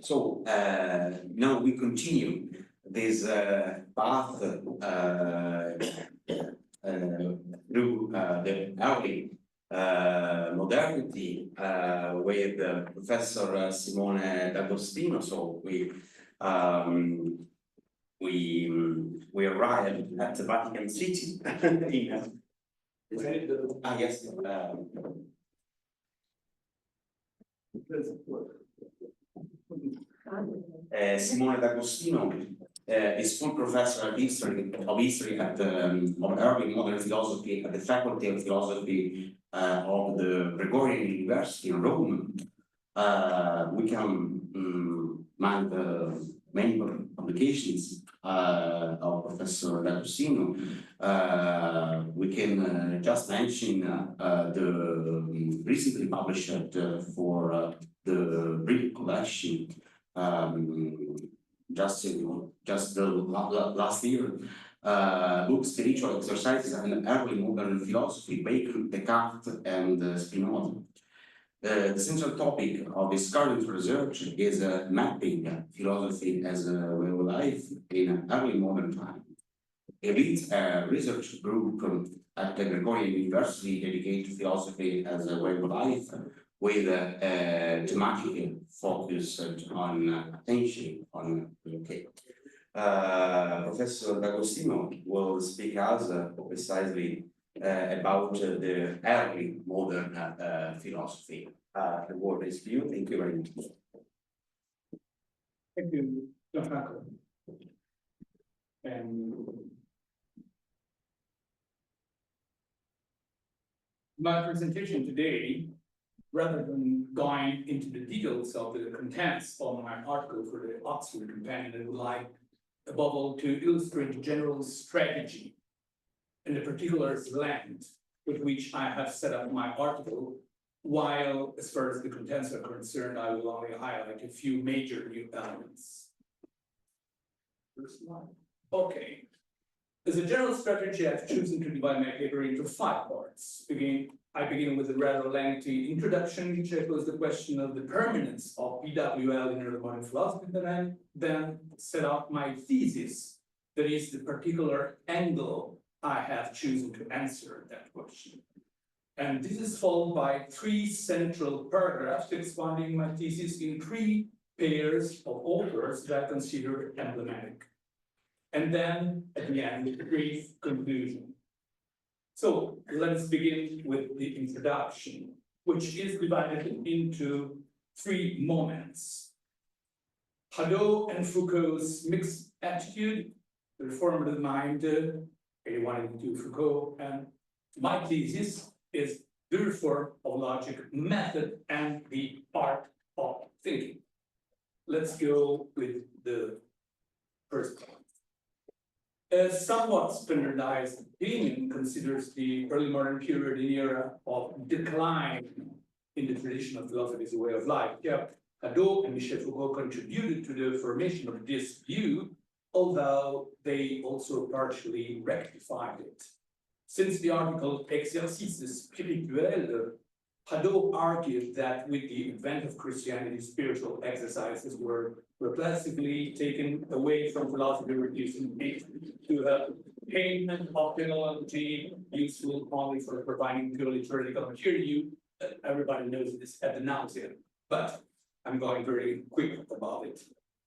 So now we continue this path through the early modernity with Professor Simone D'Agostino. So we arrived at the Vatican City. Yes. Simone D'Agostino is full professor of history at of early modern philosophy at the Faculty of Philosophy of the Gregorian University in Rome. We can mind many publications of Professor D'Agostino. We can just mention the recently published for the brief collection just the last year, book Spiritual Exercises and Early Modern Philosophy, Bacon, Descartes, and Spinoza. The central topic of his current research is mapping philosophy as a way of life in early modern time. He leads a research group at the Gregorian University dedicated to philosophy as a way of life, with a thematic focus on attention on Professor D'Agostino will speak us precisely about the early modern philosophy. The word is to you. Thank you very much. Thank you, Gianfranco. My presentation today, rather than going into the details of the contents of my article for the Oxford Companion, I would like, above all, to illustrate the general strategy and the particular lens with which I have set up my article, while, as far as the contents are concerned, I will only highlight a few major new elements. First slide. Okay. As a general strategy, I've chosen to divide my paper into 5 parts. I begin with a rather lengthy introduction, which echoes the question of the permanence of PWL in early modern philosophy, but I then set up my thesis, that is the particular angle I have chosen to answer that question. And this is followed by 3 central paragraphs expounding my thesis in 3 pairs of authors that I consider emblematic. And then, at the end, a brief conclusion. So, let's begin with the introduction, which is divided into 3 moments. Hadot and Foucault's mixed attitude, the reform of the mind, 8182 Foucault, and my thesis is the reform of logic, method, and the art of thinking. Let's go with the first point. A somewhat standardized opinion considers the early modern period an era of decline in the tradition of philosophy as a way of life. Yeah, Hadot and Michel Foucault contributed to the formation of this view, although they also partially rectified it. Since the article Exercices spirituels, Hadot argued that with the advent of Christianity, spiritual exercises were progressively taken away from philosophy, reducing it to a payment of philology useful only for providing purely theoretical material. Everybody knows this ad nauseam, but I'm going very quick about it.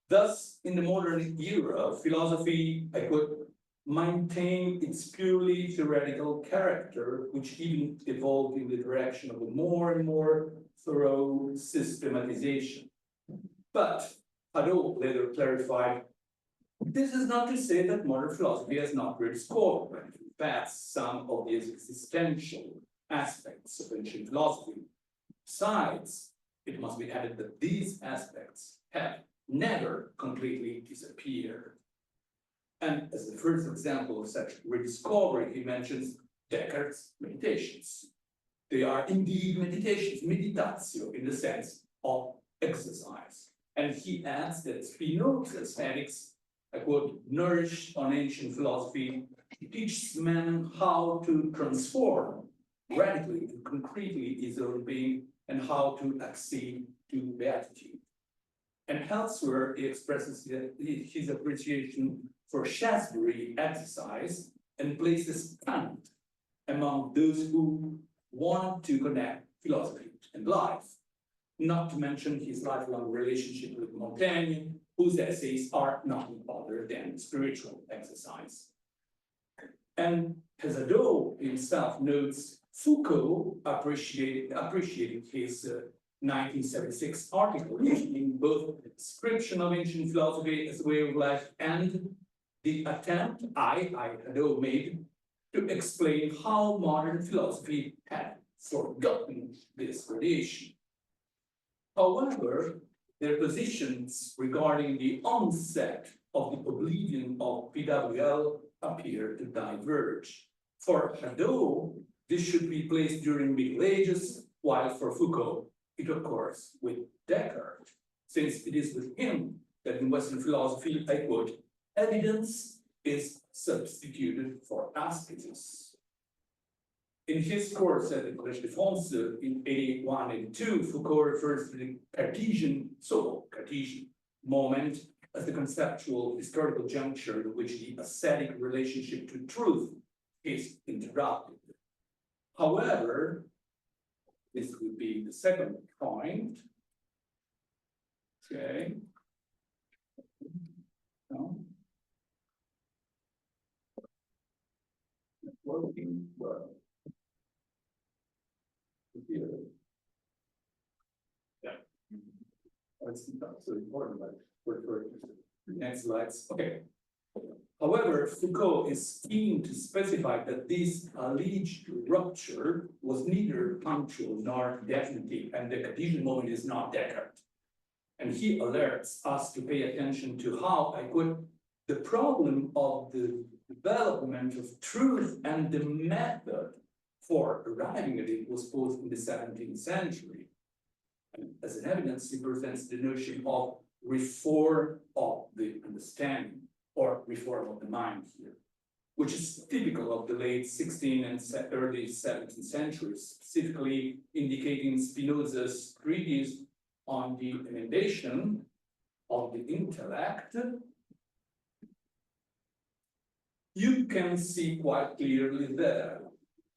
Thus, in the modern era, philosophy, I could maintain its purely theoretical character, which even evolved in the direction of a more and more thorough systematization. But Hadot later clarified, this is not to say that modern philosophy has not rediscovered and passed some of these existential aspects of ancient philosophy. Besides, it must be added that these aspects have never completely disappeared. And as the first example of such rediscovery, he mentions Descartes' meditations. They are indeed meditations, meditatio, in the sense of exercise. And he adds that Spinoza's ethics, I quote, nourished on ancient philosophy, teaches man how to transform radically and concretely his own being and how to accede to beatitude. And elsewhere, he expresses his appreciation for Shaftesbury exercise and places Kant among those who want to connect philosophy and life, not to mention his lifelong relationship with Montaigne, whose essays are nothing other than spiritual exercise. And Pesadeau himself notes Foucault appreciated his 1976 article, in both the description of ancient philosophy as a way of life and the attempt Pesadeau made to explain how modern philosophy had forgotten this tradition. However, their positions regarding the onset of the oblivion of PWL appear to diverge. For Hadot, this should be placed during Middle Ages, while for Foucault, it occurs with Descartes, since it is with him that in Western philosophy, I quote, evidence is substituted for asceticism. In his course at the Collège de France in 81-82, Foucault refers to the Cartesian, so-called Cartesian moment as the conceptual historical juncture in which the ascetic relationship to truth is interrupted. However, this would be the second point. Okay. No. Working well. Here. Yeah. That's not so important, but for next slides. Okay. However, Foucault is keen to specify that this alleged rupture was neither punctual nor definitive, and the Cartesian moment is not Descartes. And he alerts us to pay attention to how, I quote, the problem of the development of truth and the method for arriving at it was posed in the 17th century. And as an evidence, he presents the notion of reform of the understanding, or reform of the mind here, which is typical of the late 16th and early 17th centuries, specifically indicating Spinoza's treatise on the emendation of the intellect. You can see quite clearly there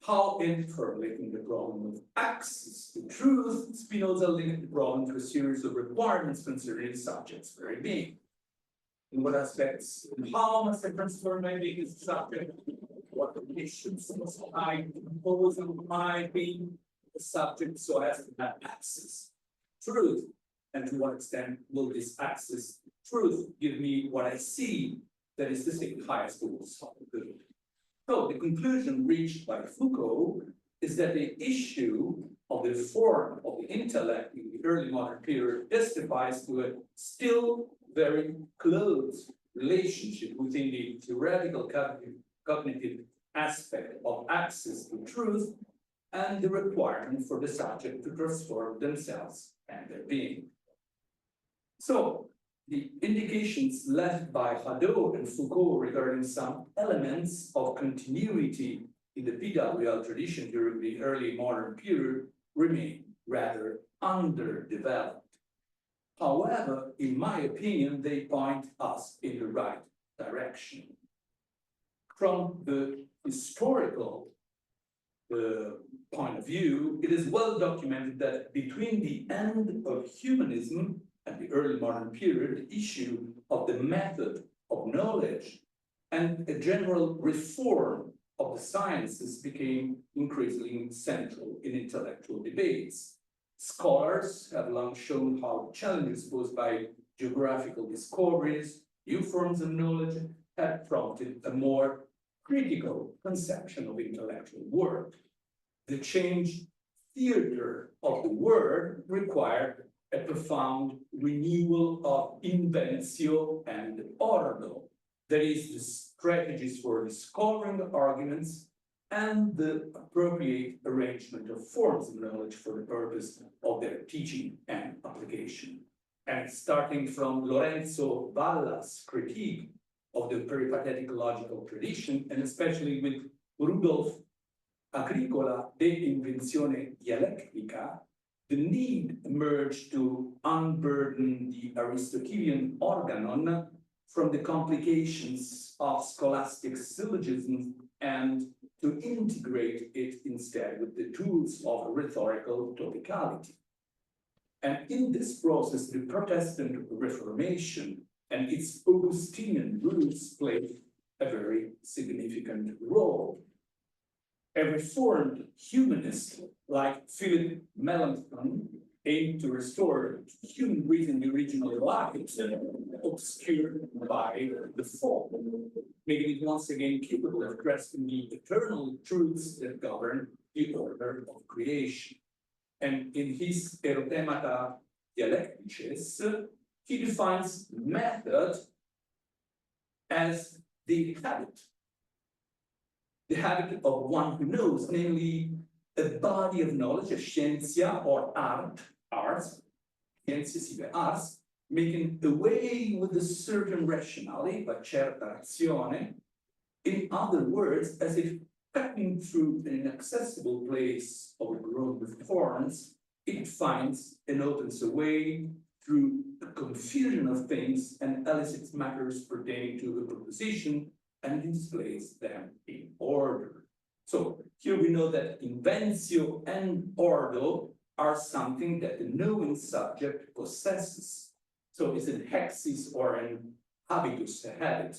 how, in formulating the problem of access to truth, Spinoza linked the problem to a series of requirements concerning the subject's very being. In what aspects, how must I transform my being as a subject? What conditions must I impose on my being a subject so as to have access to truth? And to what extent will this access to truth give me what I see, that is to say, the highest goals of the good? So the conclusion reached by Foucault is that the issue of the form of the intellect in the early modern period testifies to a still very close relationship within the theoretical cognitive aspect of access to truth and the requirement for the subject to transform themselves and their being. So the indications left by Hadot and Foucault regarding some elements of continuity in the PWL tradition during the early modern period remain rather underdeveloped. However, in my opinion, they point us in the right direction. From the historical point of view, it is well documented that between the end of humanism and the early modern period, the issue of the method of knowledge and a general reform of the sciences became increasingly central in intellectual debates. Scholars have long shown how challenges posed by geographical discoveries, new forms of knowledge, had prompted a more critical conception of intellectual work. The changed theater of the word required a profound renewal of inventio and ordo, that is, the strategies for discovering the arguments and the appropriate arrangement of forms of knowledge for the purpose of their teaching and application. And starting from Lorenzo Valla's critique of the peripatetic logical tradition, and especially with Rudolf Agricola de Invenzione Dialectica, the need emerged to unburden the Aristotelian organon from the complications of scholastic syllogisms and to integrate it instead with the tools of rhetorical topicality. And in this process, the Protestant Reformation and its Augustinian roots played a very significant role. A reformed humanist like Philip Melanchthon aimed to restore human reason the original light, obscured by the fall, making it once again capable of grasping the eternal truths that govern the order of creation. And in his Erotemata Dialectices, he defines method as the habit of one who knows, namely a body of knowledge, a scientia or arts, ars, making away with a certain rationality, a certa razione, in other words, as if cutting through an inaccessible place overgrown with thorns, it finds and opens a way through the confusion of things and elicits matters pertaining to the proposition and displays them in order. So here we know that inventio and ordo are something that the knowing subject possesses. So it's an hexis or an habitus, a habit,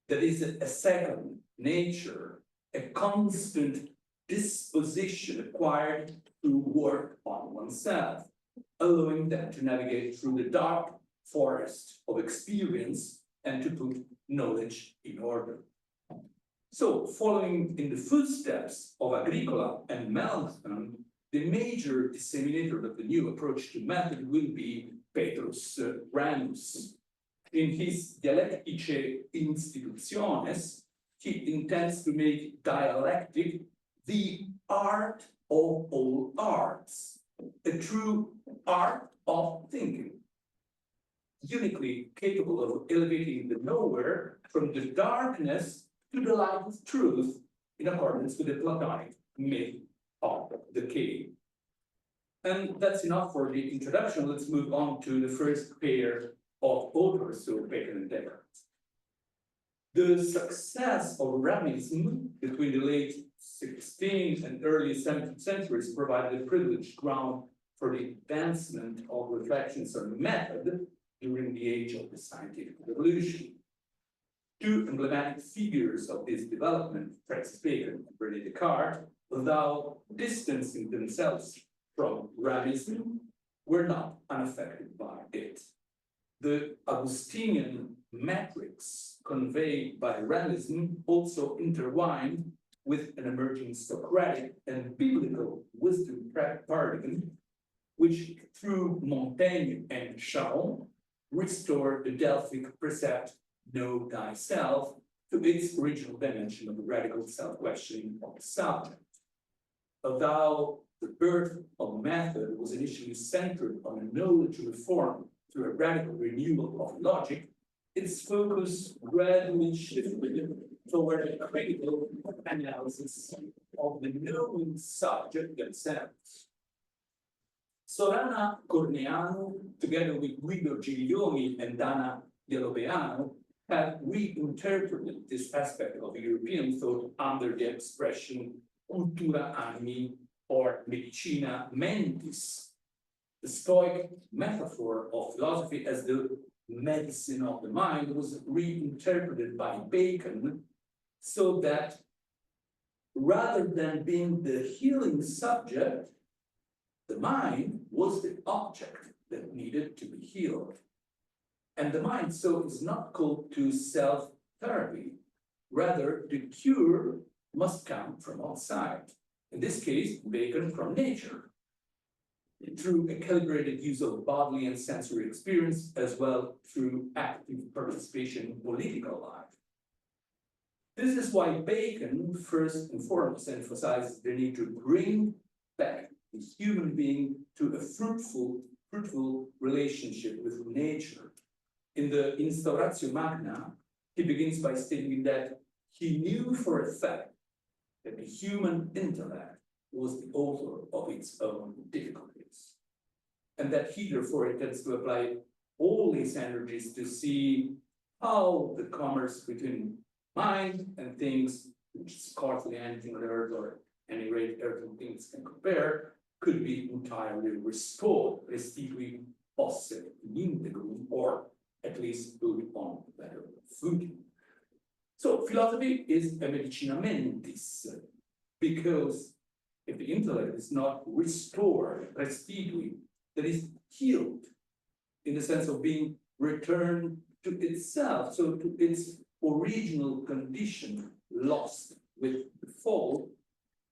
that is a second nature, a constant disposition acquired through work on oneself, allowing them to navigate through the dark forest of experience and to put knowledge in order. So, following in the footsteps of Agricola and Melanchthon, the major disseminator of the new approach to method will be Petrus Ramus. In his Dialectice Institutiones, he intends to make dialectic the art of all arts, a true art of thinking, uniquely capable of elevating the knower from the darkness to the light of truth in accordance with the Platonic myth of the cave. And that's enough for the introduction. Let's move on to the first pair of authors, so Bacon and Descartes. The success of Ramism between the late 16th and early 17th centuries provided a privileged ground for the advancement of reflections on method during the age of the scientific revolution. Two emblematic figures of this development, Francis Bacon and René Descartes, although distancing themselves from Ramism, were not unaffected by it. The Augustinian metrics conveyed by Ramism also intertwined with an emerging Socratic and biblical wisdom paradigm, which through Montaigne and Charon restored the Delphic precept, know thyself, to its original dimension of the radical self-questioning of the subject. Although the birth of method was initially centered on a knowledge reform through a radical renewal of logic, its focus gradually shifted toward a critical analysis of the knowing subject themselves. Sorana Corneanu, together with Guido Giglioni and Dana Dieloveano, have reinterpreted this aspect of European thought under the expression cultura animi or medicina mentis, the Stoic metaphor of philosophy as the medicine of the mind was reinterpreted by Bacon so that rather than being the healing subject, the mind was the object that needed to be healed. And the mind, so, is not called to self-therapy. Rather, the cure must come from outside. In this case, Bacon from nature, through a calibrated use of bodily and sensory experience, as well through active participation in political life. This is why Bacon, first and foremost, emphasizes the need to bring back the human being to a fruitful relationship with nature. In the Instauratio Magna, he begins by stating that he knew for a fact that the human intellect was the author of its own difficulties. and that he therefore intends to apply all these energies to see how the commerce between mind and things, which is scarcely anything on earth or any rate earth and things can compare, could be entirely restored, restitui posse integrum, or at least put on better footing. So philosophy is a medicina mentis, because if the intellect is not restored, restitui, that is healed, in the sense of being returned to itself, so to its original condition, lost with the fall,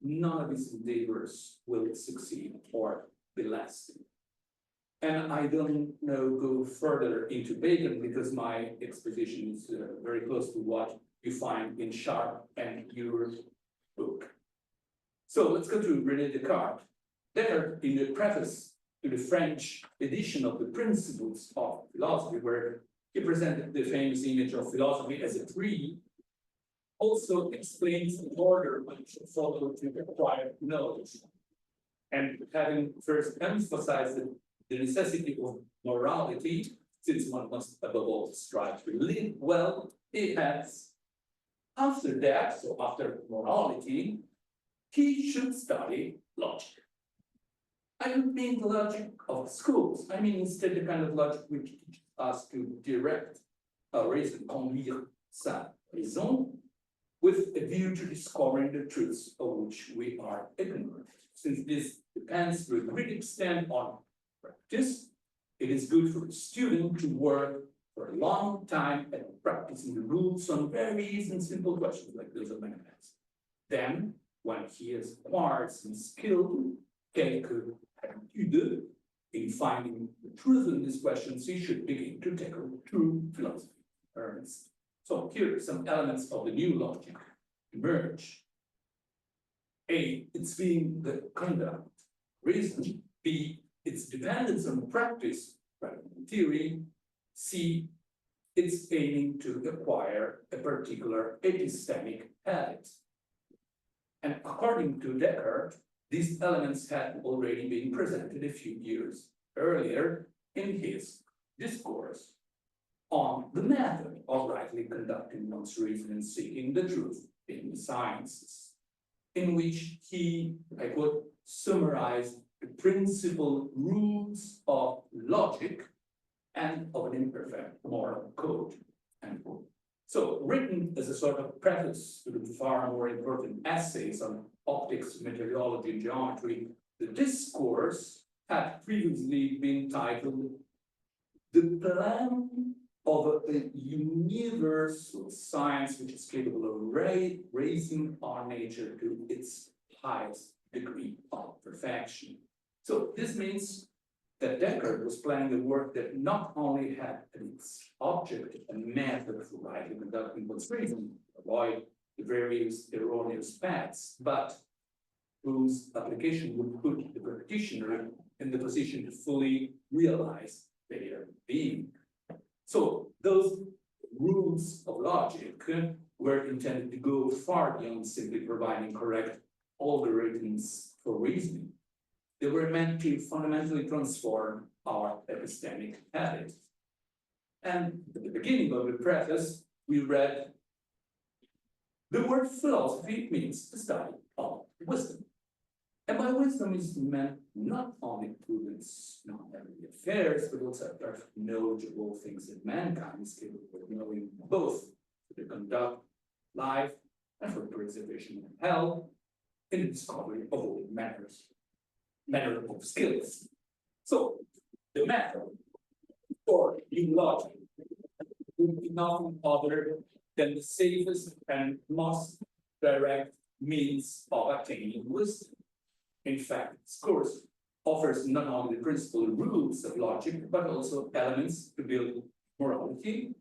none of his endeavors will succeed or be lasting. And I don't know, go further into Bacon because my exposition is very close to what you find in Sharp and your book. So let's go to René Descartes. Descartes, in the preface to the French edition of the Principles of Philosophy, where he presented the famous image of philosophy as a tree, also explains the order one should follow to acquire knowledge. And having first emphasized the necessity of morality, since one must above all strive to live well, he adds, after that, so after morality, he should study logic. I don't mean the logic of schools. I mean instead the kind of logic which teaches us to direct our reason, conduire sa raison, with a view to discovering the truths of which we are ignorant. Since this depends to a great extent on practice, it is good for a student to work for a long time at practicing the rules on very and simple questions like those of mathematics. Then, when he has acquired some skill, quelques habitudes, in finding the truth in these questions, he should begin to tackle true philosophy. Ernest. So here are some elements of the new logic emerge. A, it's being the conduct, reason. B, its dependence on practice rather than theory. C, it's aiming to acquire a particular epistemic habit. And according to Descartes, these elements had already been presented a few years earlier in his discourse on the method of rightly conducting one's reason and seeking the truth in the sciences, in which he, I quote, summarized the principal rules of logic and of an imperfect moral code, end quote. So written as a sort of preface to the far more important essays on optics, meteorology, and geometry, the discourse had previously been titled The Plan of a Universal Science which is capable of raising our nature to its highest degree of perfection. So this means that Descartes was planning a work that not only had its object and method for rightly conducting one's reason, avoid the various erroneous paths, but whose application would put the practitioner in the position to fully realize their being. So those rules of logic were intended to go far beyond simply providing correct algorithms for reasoning. They were meant to fundamentally transform our epistemic habit. And at the beginning of the preface, we read, the word philosophy means the study of wisdom. And by wisdom is meant not only prudence, not everyday affairs, but also perfect knowledge of all things that mankind is capable of knowing, both to conduct life and for the preservation of health, in the discovery of all manner of skills. So the method for new logic would be nothing other than the safest and most direct means of attaining wisdom. In fact, this course offers not only the principal rules of logic, but also elements to build morality,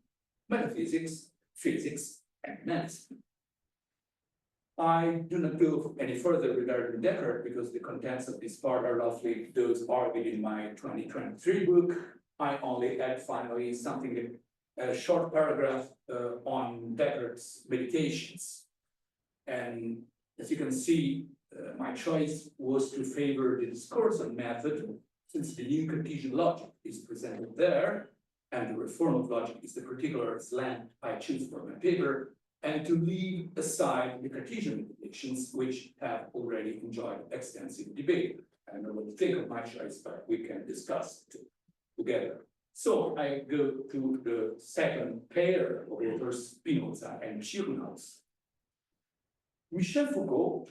metaphysics, physics, and medicine. I do not go any further regarding Descartes because the contents of this part are roughly those argued in my 2023 book. I only add finally something, a short paragraph on Descartes' meditations. And as you can see, my choice was to favor the discourse on method, since the new Cartesian logic is presented there, and the reform of logic is the particular slant I choose for my paper, and to leave aside the Cartesian predictions, which have already enjoyed extensive debate. I don't know what you think of my choice, but we can discuss it together. So I go to the second pair of authors, Spinoza and Schirmaus. Michel Foucault,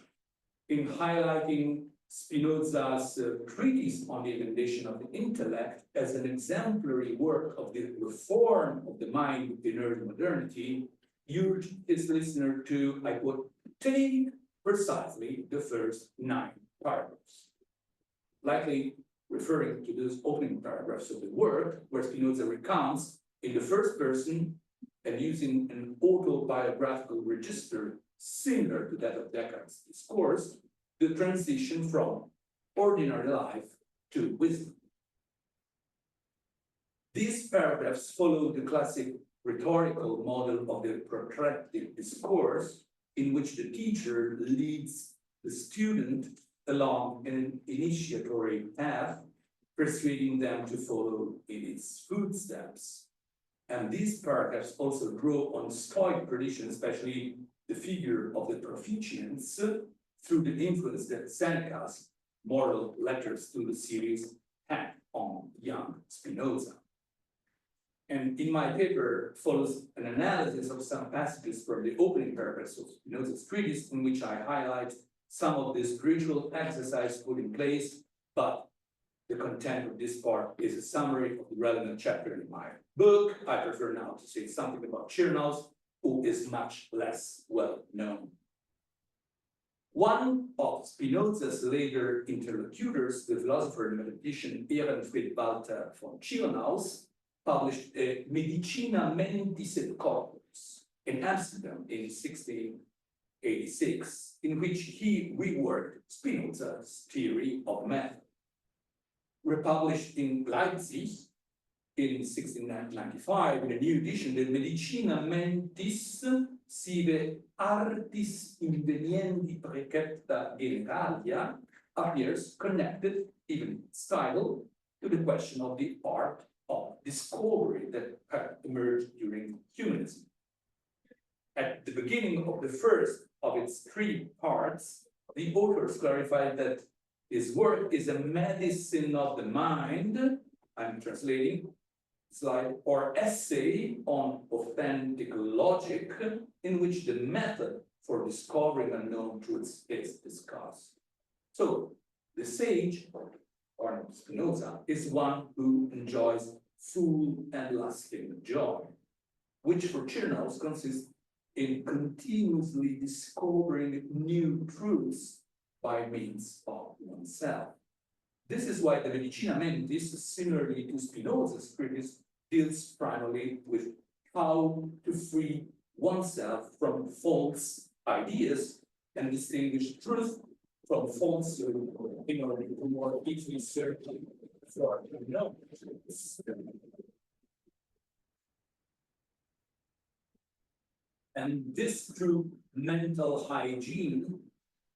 in highlighting Spinoza's treatise on the evaluation of the intellect as an exemplary work of the reform of the mind in early modernity, urged his listener to, I quote, take precisely the first 9 paragraphs. Likely referring to those opening paragraphs of the work, where Spinoza recounts in the first person and using an autobiographical register similar to that of Descartes' discourse, the transition from ordinary life to wisdom. These paragraphs follow the classic rhetorical model of the protracted discourse, in which the teacher leads the student along an initiatory path, persuading them to follow in its footsteps. And these paragraphs also draw on Stoic tradition, especially the figure of the Proficients, through the influence that Seneca's moral letters to the series had on young Spinoza. And in my paper follows an analysis of some passages from the opening paragraphs of Spinoza's treatise, in which I highlight some of the spiritual exercise put in place, but the content of this part is a summary of the relevant chapter in my book. I prefer now to say something about Schirmaus, who is much less well known. One of Spinoza's later interlocutors, the philosopher and mathematician Ehrenfried Walter von Schirmaus, published a Medicina Mentis et Corpus in Amsterdam in 1686, in which he reworked Spinoza's theory of method. Republished in Leipzig in 1695 in a new edition, the Medicina Mentis sive artis inveniendi precepta generalia appears connected, even styled, to the question of the art of discovery that had emerged during humanism. At the beginning of the first of its 3 parts, the authors clarified that his work is a medicine of the mind, I'm translating slide, or essay on authentic logic, in which the method for discovering unknown truths is discussed. So the sage, or Spinoza, is one who enjoys full and lasting joy, which for Schirmaus consists in continuously discovering new truths by means of oneself. This is why the Medicina Mentis, similarly to Spinoza's treatise, deals primarily with how to free oneself from false ideas and distinguish truth from falsehood in order to more easily search for unknown truths. And this through mental hygiene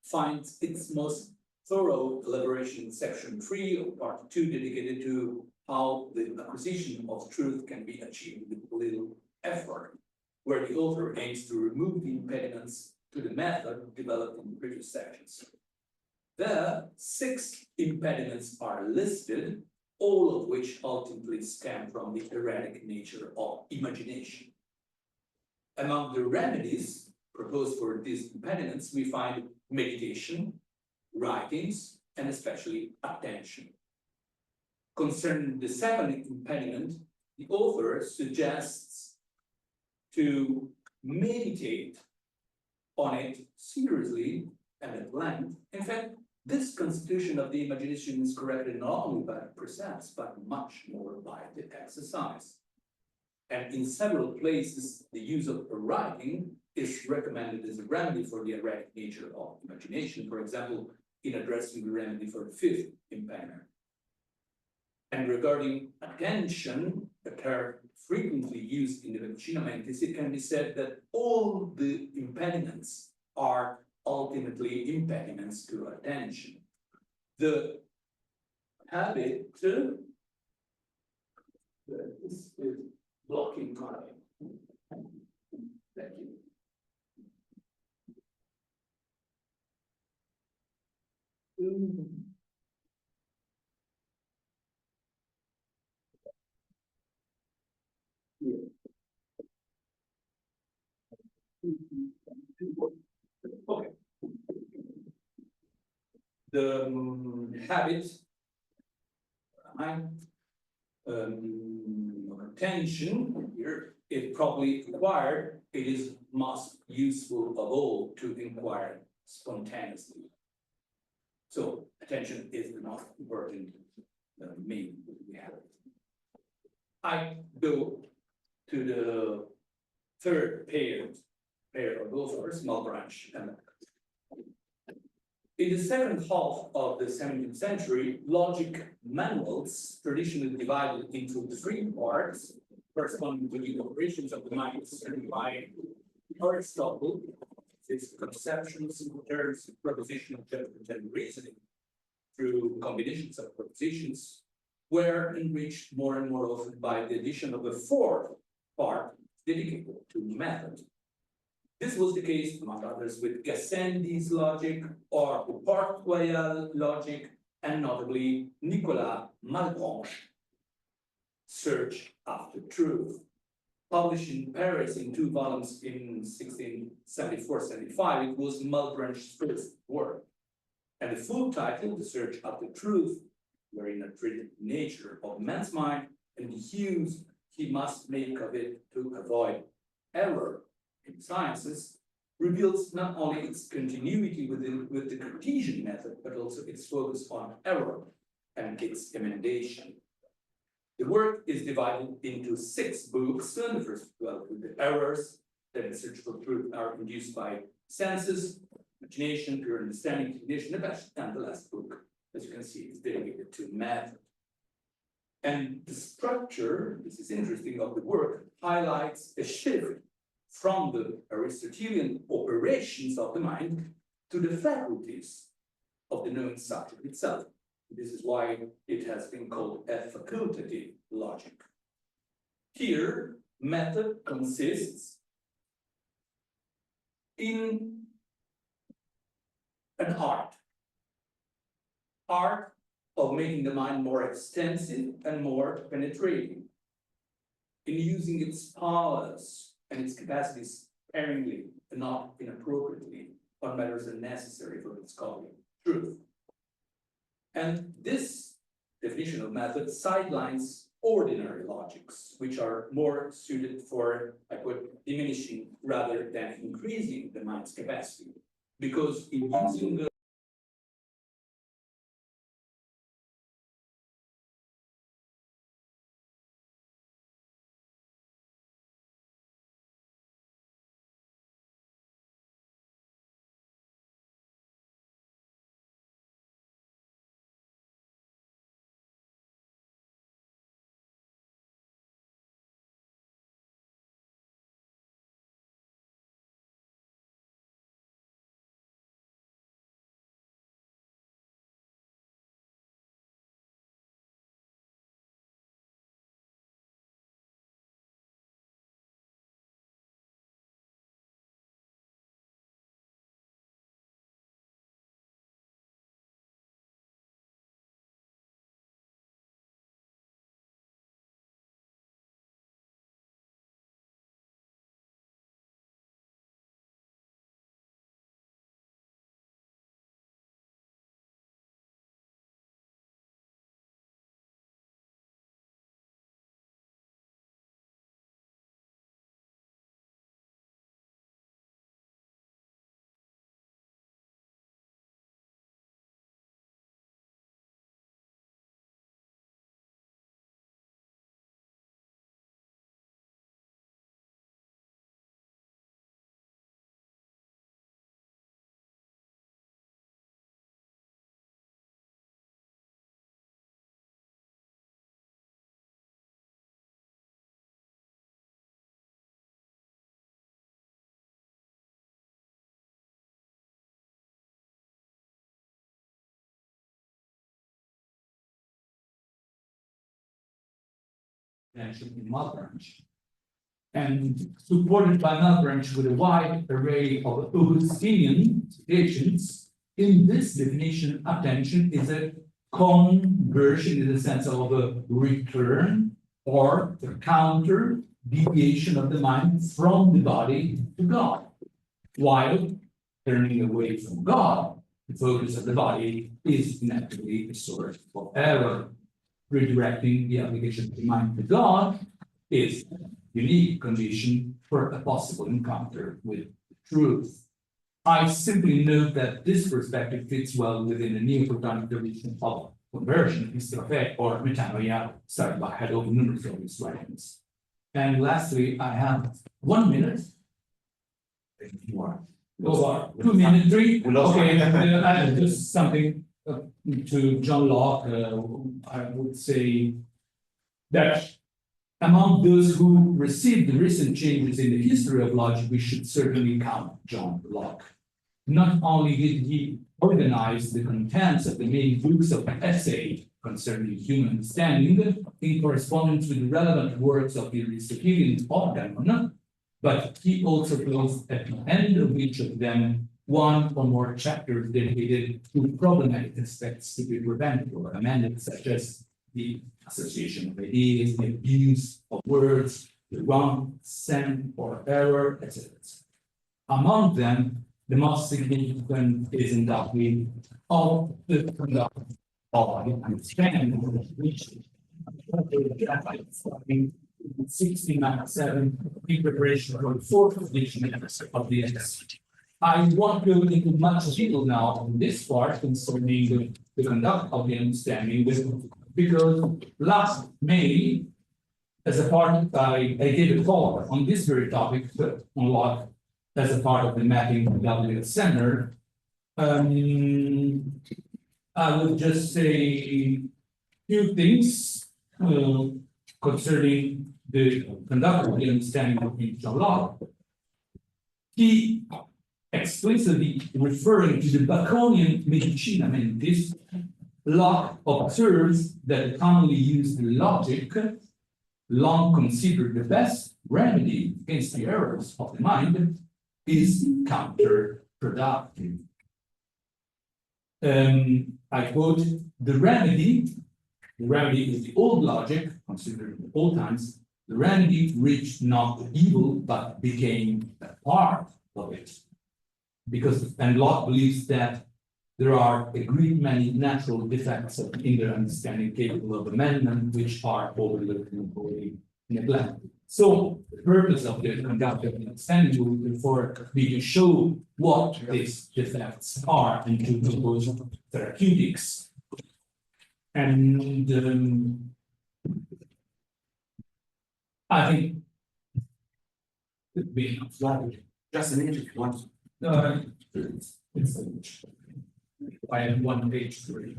finds its most thorough elaboration in section 3 of part 2, dedicated to how the acquisition of truth can be achieved with little effort, where the author aims to remove the impediments to the method developed in the previous sections. There, 6 impediments are listed, all of which ultimately stem from the erratic nature of imagination. Among the remedies proposed for these impediments, we find meditation, writings, and especially attention. Concerning the second impediment, the author suggests to meditate on it seriously and at length. In fact, this constitution of the imagination is corrected not only by precepts, but much more by the exercise. And in several places, the use of writing is recommended as a remedy for the erratic nature of imagination, for example, in addressing the remedy for the 5th impediment. And regarding attention, a term frequently used in the Medicina Mentis, it can be said that all the impediments are ultimately impediments to attention. The habit, this is blocking my, thank you. Okay. The habit, attention here, is probably required. It is most useful of all to inquire spontaneously. So attention is the most important main we have. I go to the third pair of authors, Malebranche and in the second half of the 17th century, logic manuals, traditionally divided into three parts, corresponding to the operations of the mind, studied by Aristotle, its conceptions, terms, propositional judgment, and reasoning through combinations of propositions, were enriched more and more often by the addition of a fourth part dedicated to method. This was the case, among others, with Gassendi's logic or Port-Royal logic, and notably Nicolas Malebranche's Search After Truth. Published in Paris in 2 volumes in 1674-75, it was Malebranche's first work. And the full title, The Search After Truth, wherein it treated the nature of man's mind and the use he must make of it to avoid error in sciences, reveals not only its continuity with the Cartesian method, but also its focus on error and its emendation. The work is divided into 6 books. The first 12 with the errors that in search for truth are induced by senses, imagination, pure understanding, cognition, and the last book, as you can see, is dedicated to method. And the structure, this is interesting, of the work highlights a shift from the Aristotelian operations of the mind to the faculties of the known subject itself. This is why it has been called a facultative logic. Here, method consists in an art of making the mind more extensive and more penetrating, in using its powers and its capacities sparingly and not inappropriately on matters unnecessary for discovering truth. And this definition of method sidelines ordinary logics, which are more suited for, I put, diminishing rather than increasing the mind's capacity. Because in using the mentioned in Malebranche, and supported by Malebranche with a wide array of Augustinian citations. In this definition, attention is a conversion in the sense of a return or a counter deviation of the mind from the body to God, while turning away from God, the focus of the body is naturally a source of error. Redirecting the application of the mind to God is a unique condition for a possible encounter with truth. I simply note that this perspective fits well within a Neoplatonic tradition of conversion, history or metanoia, started by head over numerous of his writings. And lastly, I have 1 minute. If you are. Or 2 minutes, 3. Okay, just something to John Locke. I would say that among those who received the recent changes in the history of logic, we should certainly count John Locke. Not only did he organize the contents of the main books of essay concerning human understanding in correspondence with the relevant works of the Aristotelian organon, but he also placed at the end of each of them one or more chapters dedicated to problematic aspects to be prevented or amended, such as the association of ideas, the abuse of words, the wrong sense or error, etc. Among them, the most significant is undoubtedly of the conduct of understanding, which 1697 in preparation for the fourth edition of the essay. I won't go into much detail now on this part concerning the conduct of the understanding, because last May, as a part, I gave a talk on this very topic, but on Locke, as a part of the Mapping W Center. I would just say few things concerning the conduct of the understanding of John Locke. He explicitly referring to the Baconian Medicina Mentis, Locke observes that the commonly used logic, long considered the best remedy against the errors of the mind, is counterproductive. I quote, the remedy is the old logic, considered in old times, the remedy reached not the evil, but became a part of it. And Locke believes that there are a great many natural defects in their understanding capable of amendment, which are overlooked and wholly neglected. So the purpose of the conduct of understanding will therefore be to show what these defects are and to propose therapeutics. And I think it'd be Just a minute if you want. I have 1 page to read.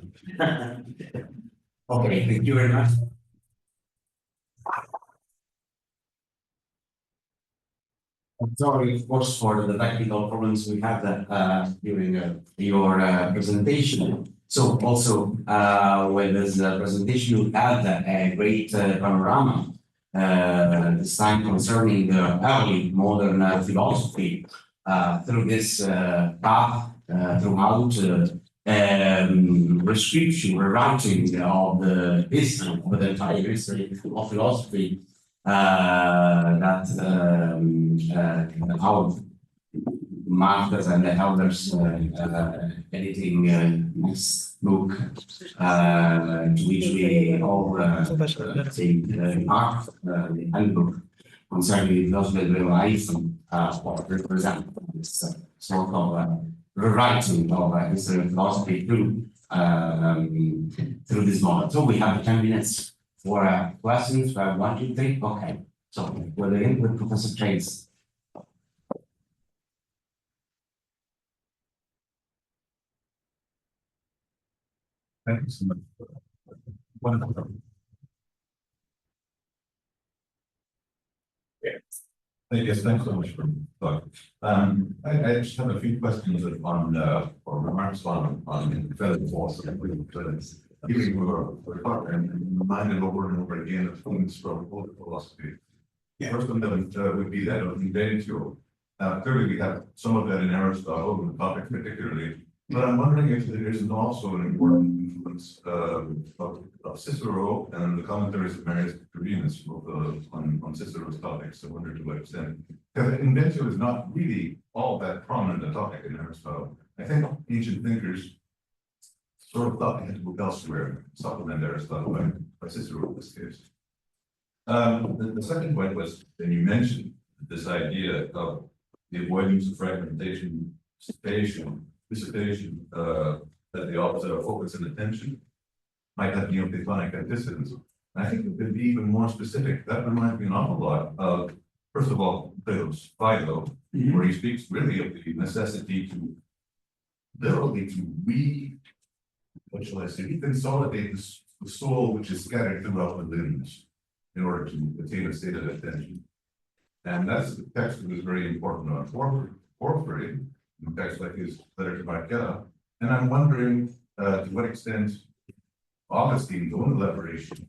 Okay, thank you very much. I'm sorry, of course, for the technical problems we had during your presentation. So also with this presentation, you had a great panorama, this time concerning the early modern philosophy through this path throughout prescription, rewriting of the history, of the entire history of philosophy. That our masters and the elders editing this book, to which we all take part, the handbook concerning philosophy of life, represent this sort of rewriting of history of philosophy through this model. So we have 10 minutes for questions. We have 1, 2, 3. Okay. So we're beginning with Professor Trace. Thank you so much. Wonderful. Yes, thanks so much for talking. I just have a few questions on or remarks on further force and giving your talk and reminded over and over again of points from all the philosophy. Yeah. First of them would be that of inventio. Clearly, we have some of that in Aristotle, the topic particularly, but I'm wondering if there isn't also an important influence of Cicero and the commentaries of Marius Corvinus on Cicero's topics. I wonder to what extent. Because inventio is not really all that prominent a topic in Aristotle. I think ancient thinkers sort of thought they had to look elsewhere, supplement Aristotle by Cicero in this case. The second point was, and you mentioned this idea of the avoidance of fragmentation, dissipation, that the opposite of focus and attention might have neoplatonic antecedents. And I think it could be even more specific. That reminds me an awful lot of, first of all, Plato's Phaedo, where he speaks really of the necessity to literally to what shall I say, reconsolidate the soul which is scattered throughout the limbs in order to attain a state of attention. And that's the text that is very important on Porphyry, in texts like his letter to Marcella. And I'm wondering to what extent Augustine's own elaboration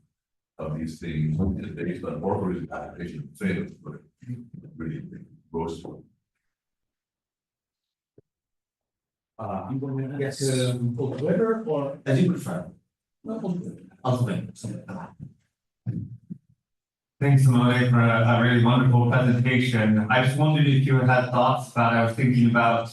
of these things is based on Porphyry's application of Phaedo, but it really goes to. You want me to get to Twitter or as you prefer? Thanks, Simone, for a really wonderful presentation. I just wondered if you had thoughts that I was thinking about,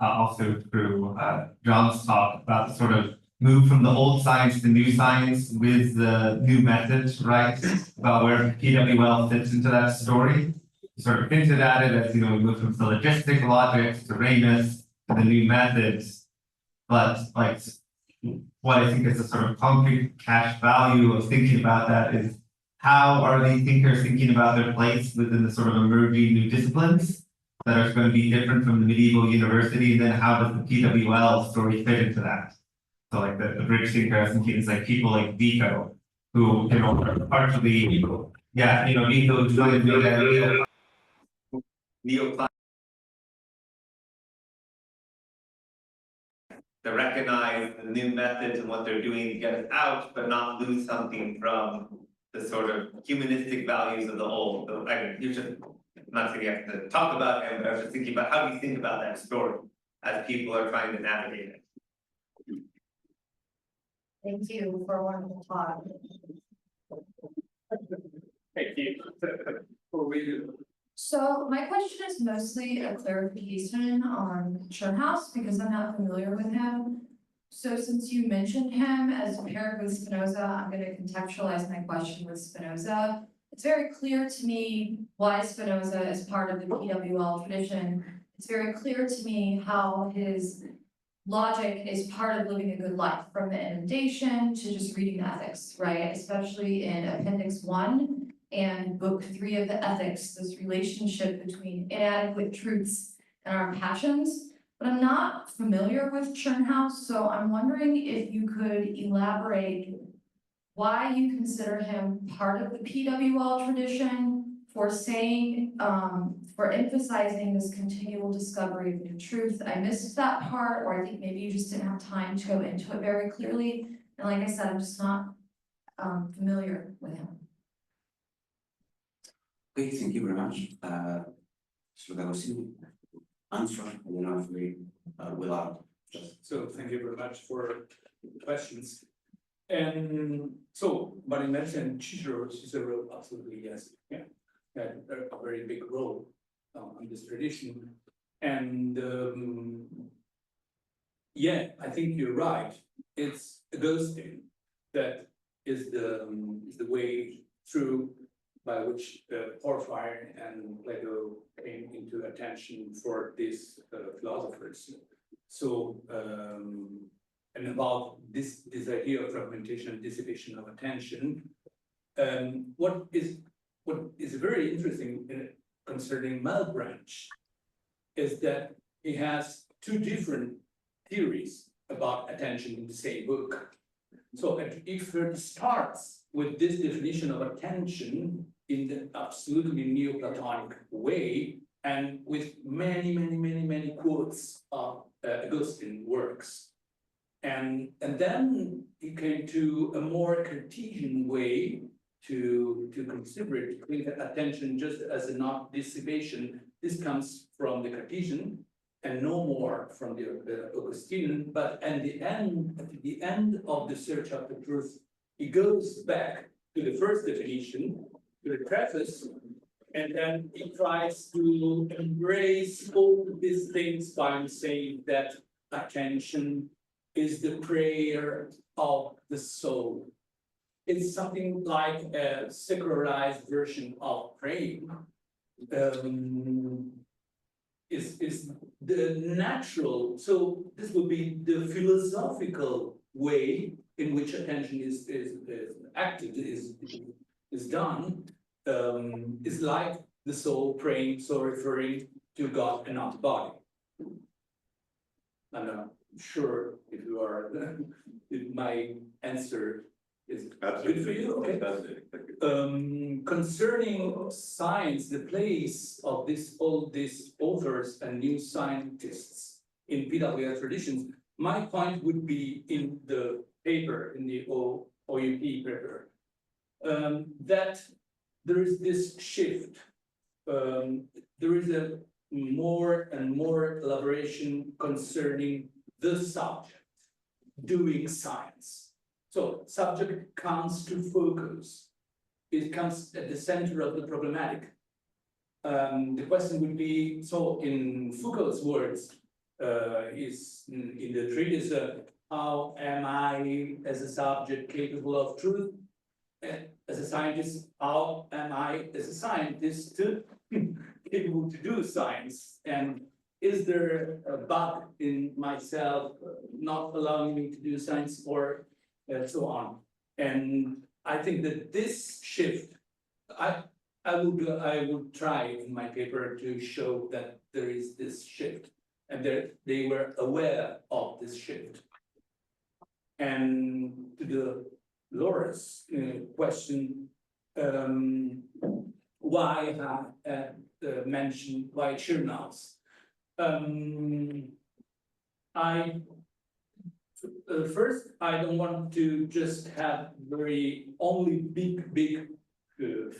also through John's talk, about the sort of move from the old science to new science with the new methods, right? About where PWL fits into that story. Sort of hinted at it as, we move from syllogistic logic to Ramus to the new methods. But like, what I think is a sort of concrete cash value of thinking about that is, how are these thinkers thinking about their place within the sort of emerging new disciplines that are going to be different from the medieval university? And then how does the PWL story fit into that? So like the bridge thinker, I was thinking it's like people like Vico, who, are partially, Vico joined Neoclassical to recognize the new methods and what they're doing to get us out, but not lose something from the sort of humanistic values of the old. So, I'm not saying you have to talk about it, but I was just thinking about how do you think about that story as people are trying to navigate it. Thank you for a wonderful talk. Thank you. So my question is mostly a clarification on Schönhaus because I'm not familiar with him. So since you mentioned him as paired with Spinoza, I'm going to contextualize my question with Spinoza. It's very clear to me why Spinoza is part of the PWL tradition. It's very clear to me how his logic is part of living a good life, from the inundation to just reading ethics, right? Especially in Appendix 1 and Book 3 of the Ethics, this relationship between inadequate truths and our passions. But I'm not familiar with Schönhaus, so I'm wondering if you could elaborate why you consider him part of the PWL tradition for saying, for emphasizing this continual discovery of new truth. I missed that part, or I think maybe you just didn't have time to go into it very clearly. And like I said, I'm just not familiar with him. Okay, thank you very much. Simone D'Agostino, answer. I don't know if we will out. So thank you very much for the questions. And so, but you mentioned Cicero, absolutely yes, yeah, had a very big role in this tradition. And yeah, I think you're right. It's Augustine that is the way through by which Porphyry and Plato came into attention for these philosophers. So, and about this idea of fragmentation, dissipation of attention, what is very interesting concerning Malebranche is that he has two different theories about attention in the same book. So if it starts with this definition of attention in the absolutely Neoplatonic way, and with many quotes of Augustine works, And then he came to a more Cartesian way to consider it, to think that attention just as a not dissipation. This comes from the Cartesian and no more from the Augustinian, but at the end of the search after truth, he goes back to the first definition, to the preface, and then he tries to embrace all these things by saying that attention is the prayer of the soul. It's something like a secularized version of praying. Is the natural, so this would be the philosophical way in which attention is acted, is done, is like the soul praying, so referring to God and not the body. I'm not sure if you are, if my answer is good for you, okay? Concerning science, the place of all these authors and new scientists in PWL traditions, my point would be in the paper, in the OUP paper, that there is this shift. There is a more and more elaboration concerning the subject, doing science. So subject comes to focus. It comes at the center of the problematic. The question would be, so in Foucault's words, is in the treatise, how am I as a subject capable of truth? As a scientist, how am I as a scientist capable to do science? And is there a bug in myself not allowing me to do science, or so on? And I think that this shift, I would try in my paper to show that there is this shift, and that they were aware of this shift. And to the Laura's question, why mention why Chernav's? First, I don't want to just have only big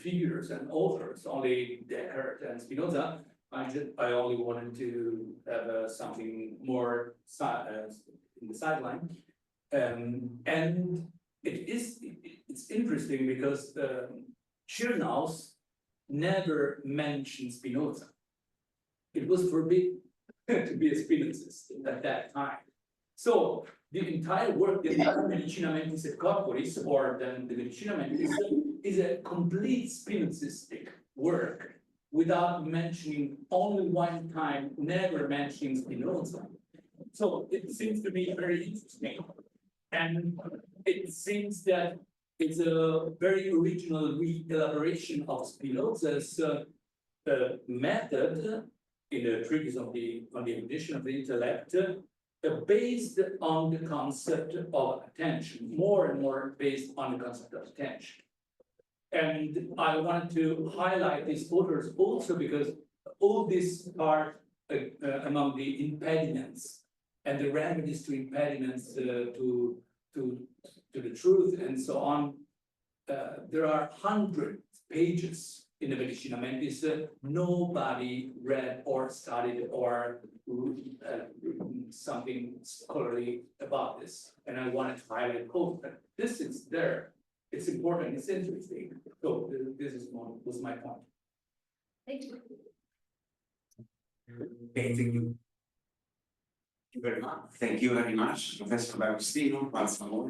figures and authors, only Descartes and Spinoza. I only wanted to have something more in the sideline, and it's interesting because Chernav's never mentioned Spinoza. It was forbidden to be a Spinozist at that time. So the entire work, the Medicina Mentis et Corporis, or then the Medicina Mentis, is a complete Spinozistic work without mentioning, only one time, never mentioning Spinoza. So it seems to be very interesting. And it seems that it's a very original re-elaboration of Spinoza's method in the treatise on the ignition of the intellect, based on the concept of attention, more and more based on the concept of attention. And I wanted to highlight these authors also because all these are among the impediments and the remedies to impediments to the truth and so on. There are 100 pages in the Medicina Mentis. Nobody read or studied or something scholarly about this. And I wanted to highlight both that this is there. It's important, it's interesting. So this was my point. Thank you. Okay, thank you. Thank you very much. Thank you very much, Professor D'Agostino, once more.